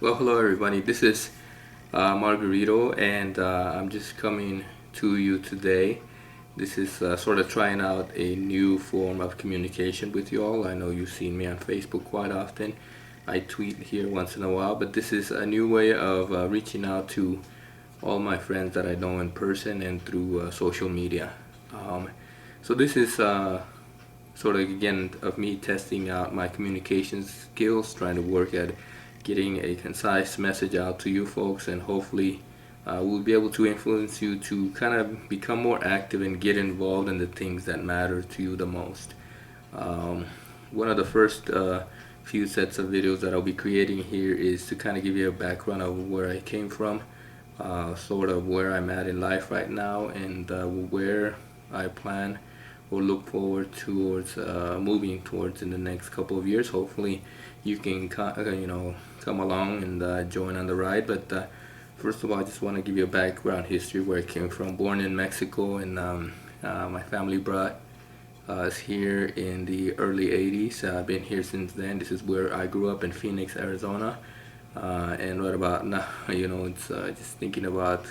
Well, hello everybody. This is Margarito, and I'm just coming to you today. This is sort of trying out a new form of communication with you all. I know you've seen me on Facebook quite often. I tweet here once in a while, but this is a new way of reaching out to all my friends that I know in person and through social media. Um, so this is sort of again of me testing out my communication skills, trying to work at getting a concise message out to you folks, and hopefully we'll be able to influence you to kind of become more active and get involved in the things that matter to you the most. Um, One of the first few sets of videos that I'll be creating here is to kind of give you a background of where I came from, sort of where I'm at in life right now, and where I plan or look forward towards moving towards in the next couple of years. Hopefully, you can come along and join on the ride. But first of all, I just want to give you a background history where I came from. Born in Mexico, and my family brought us here in the early 80s. I've been here since then. This is where I grew up in Phoenix, Arizona. And right about now, it's just thinking about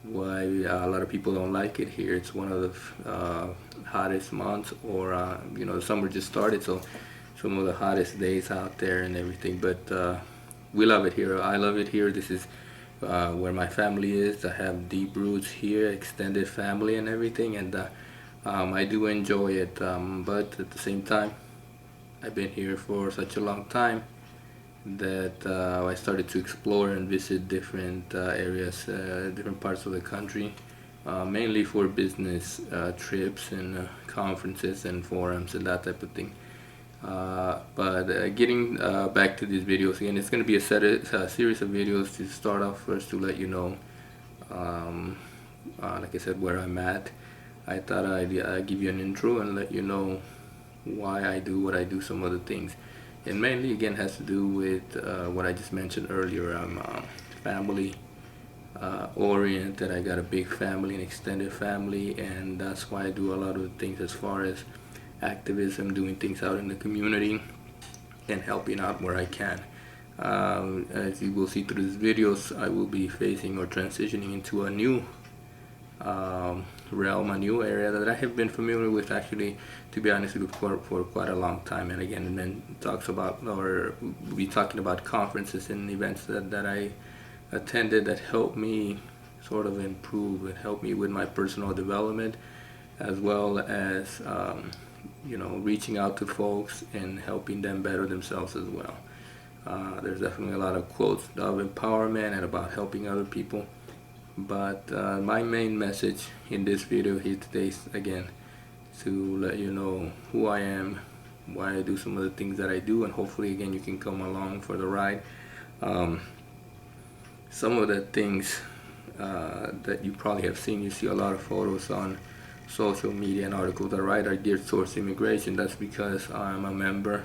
why a lot of people don't like it here. It's one of the hottest months, or the summer just started, so some of the hottest days out there and everything. But we love it here. I love it here. This is where my family is. I have deep roots here, extended family and everything, and I do enjoy it. But at the same time, I've been here for such a long time that I started to explore and visit different areas, different parts of the country, mainly for business trips and conferences and forums and that type of thing. But getting back to these videos again, it's going to be a series of videos to start off first to let you know, like I said, where I'm at. I thought I'd give you an intro and let you know why I do what I do, some other things. And mainly again has to do with what I just mentioned earlier. I'm family oriented. I got a big family, an extended family, and that's why I do a lot of things as far as activism, doing things out in the community and helping out where I can. As you will see through these videos, I will be facing or transitioning into a new realm, a new area that I have been familiar with, actually, to be honest with you, for quite a long time. And again, and then talks about, or we'll be talking about conferences and events that I attended that helped me sort of improve and help me with my personal development, as well as reaching out to folks and helping them better themselves as well. There's definitely a lot of quotes of empowerment and about helping other people. But my main message in this video here today is, again, to let you know who I am, why I do some of the things that I do, and hopefully again you can come along for the ride. Some of the things that you probably have seen, you see a lot of photos on social media and articles that are geared towards immigration. That's because I'm a member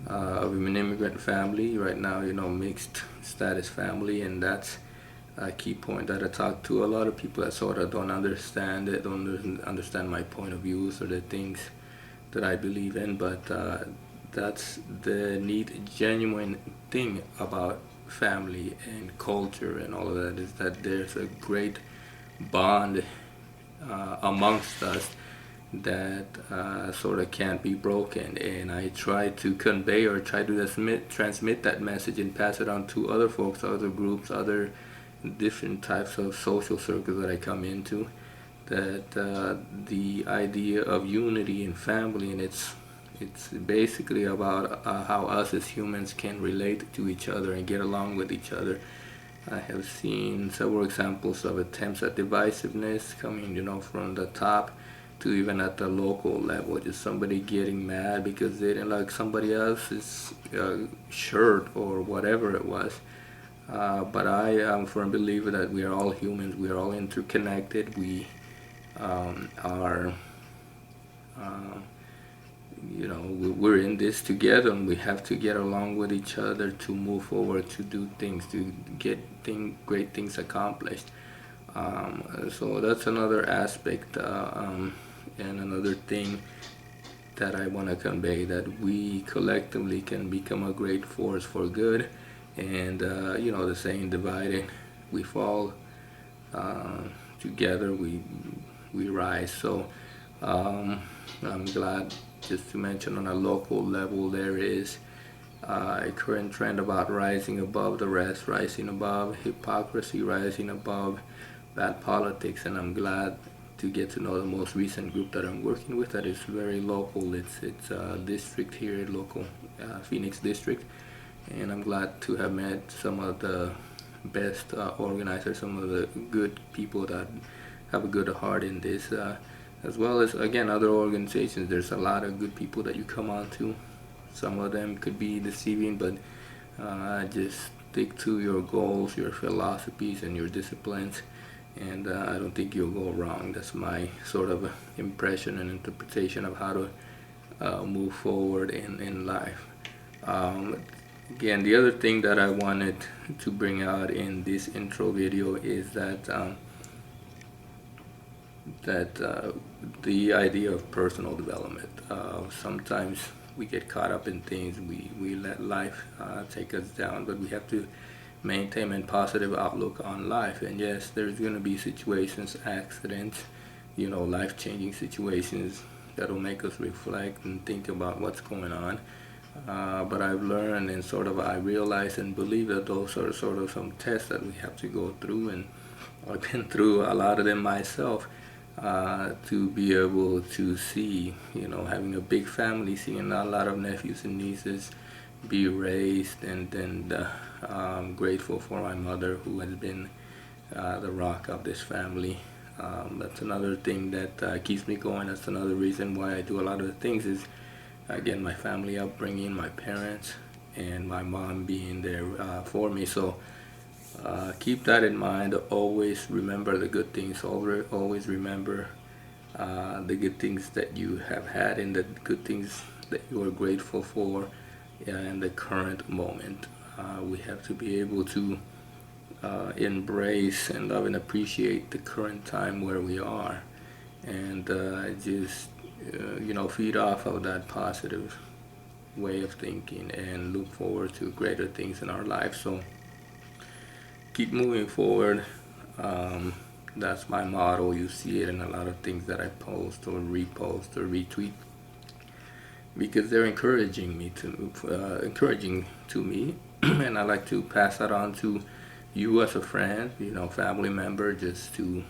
of an immigrant family right now, mixed status family, and that's a key point that I talk to a lot of people that sort of don't understand it, don't understand my point of views or the things that I believe in. But that's the neat, genuine thing about family and culture and all of that, is that there's a great bond amongst us that sort of can't be broken. And I try to convey or try to transmit that message and pass it on to other folks, other groups, other different types of social circles that I come into, that the idea of unity and family, and it's basically about how us as humans can relate to each other and get along with each other. I have seen several examples of attempts at divisiveness coming, from the top to even at the local level. Just somebody getting mad because they didn't like somebody else's shirt or whatever it was. But I am a firm believer that we are all humans. We are all interconnected. We are, we're in this together, and we have to get along with each other to move forward, to do things, to get great things accomplished. So that's another aspect and another thing that I want to convey, that we collectively can become a great force for good And the saying, divided we fall, uh, together we rise. So I'm glad, just to mention, on a local level there is a current trend about rising above the rest, rising above hypocrisy, rising above bad politics. And I'm glad to get to know the most recent group that I'm working with that is very local. It's a district here, local Phoenix district, and I'm glad to have met some of the best organizers, some of the good people that have a good heart in this, as well as, again, other organizations. There's a lot of good people that you come on to. Some of them could be deceiving, but just stick to your goals, your philosophies, and your disciplines, and I don't think you'll go wrong. That's my sort of impression and interpretation of how to move forward in life. Again, the other thing that I wanted to bring out in this intro video is that the idea of personal development. Sometimes we get caught up in things, we let life take us down, but we have to maintain a positive outlook on life. And yes, there's going to be situations, accidents, life-changing situations that will make us reflect and think about what's going on. But I've learned, and I realize and believe that those are sort of some tests that we have to go through, and I've been through a lot of them myself, to be able to see, having a big family, seeing a lot of nephews and nieces be raised, and then I'm grateful for my mother, who has been the rock of this family. That's another thing that keeps me going. That's another reason why I do a lot of the things is, again, my family upbringing, my parents, and my mom being there for me. So keep that in mind. Always remember the good things. Always remember the good things that you have had, and the good things that you are grateful for in the current moment. We have to be able to embrace and love and appreciate the current time where we are, and just feed off of that positive way of thinking and look forward to greater things in our life. So keep moving forward. That's my motto. You see it in a lot of things that I post or repost or retweet, because they're encouraging to me, and I like to pass that on to you as a friend, family member, just to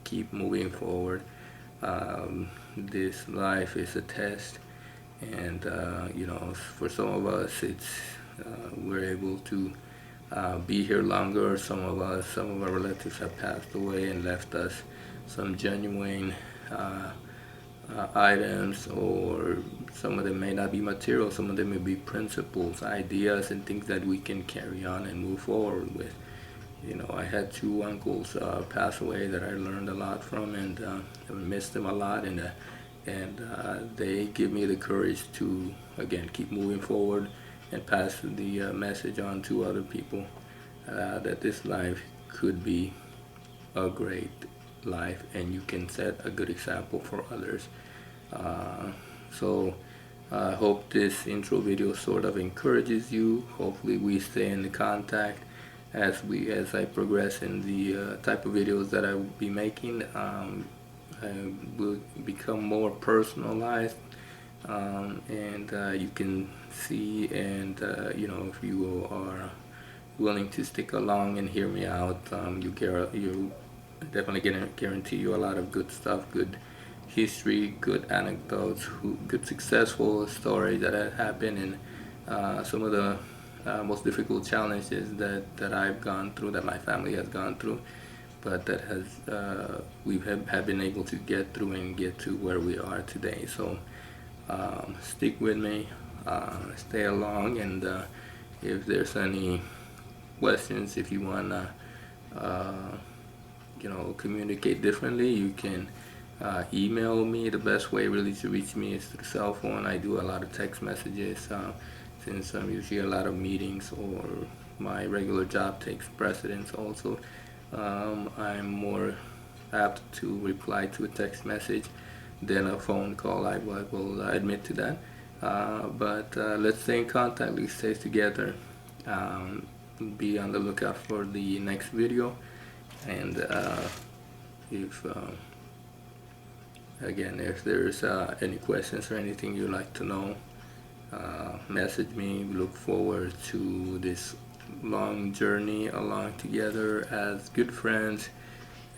keep moving forward. This life is a test, and for some of us, it's we're able to be here longer. Some of our relatives have passed away and left us some genuine items, or some of them may not be material, some of them may be principles, ideas, and things that we can carry on and move forward with. I had two uncles pass away that I learned a lot from, and I missed them a lot, and they give me the courage to, again, keep moving forward and pass the message on to other people, that this life could be a great life, and you can set a good example for others. So I hope this intro video sort of encourages you. Hopefully we stay in contact as I progress in the type of videos that I will be making. I will become more personalized, and you can see, and if you are willing to stick along and hear me out, you definitely gonna guarantee you a lot of good stuff, good history, good anecdotes, good successful stories that have happened, and some of the most difficult challenges that I've gone through, that my family has gone through, but that we have been able to get through and get to where we are today. So stick with me, stay along, and if there's any questions, if you wanna communicate differently, you can email me. The best way really to reach me is through cell phone. I do a lot of text messages, since I'm usually a lot of meetings, or my regular job takes precedence also. I'm more apt to reply to a text message than a phone call. I will admit to that. But let's stay in contact, let's stay together, Um, be on the lookout for the next video. And if again, if there's any questions or anything you'd like to know, message me. We look forward to this long journey along together as good friends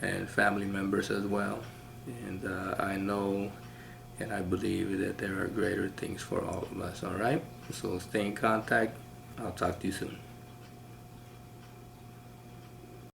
and family members as well. And I know and I believe that there are greater things for all of us. All right, so stay in contact. I'll talk to you soon.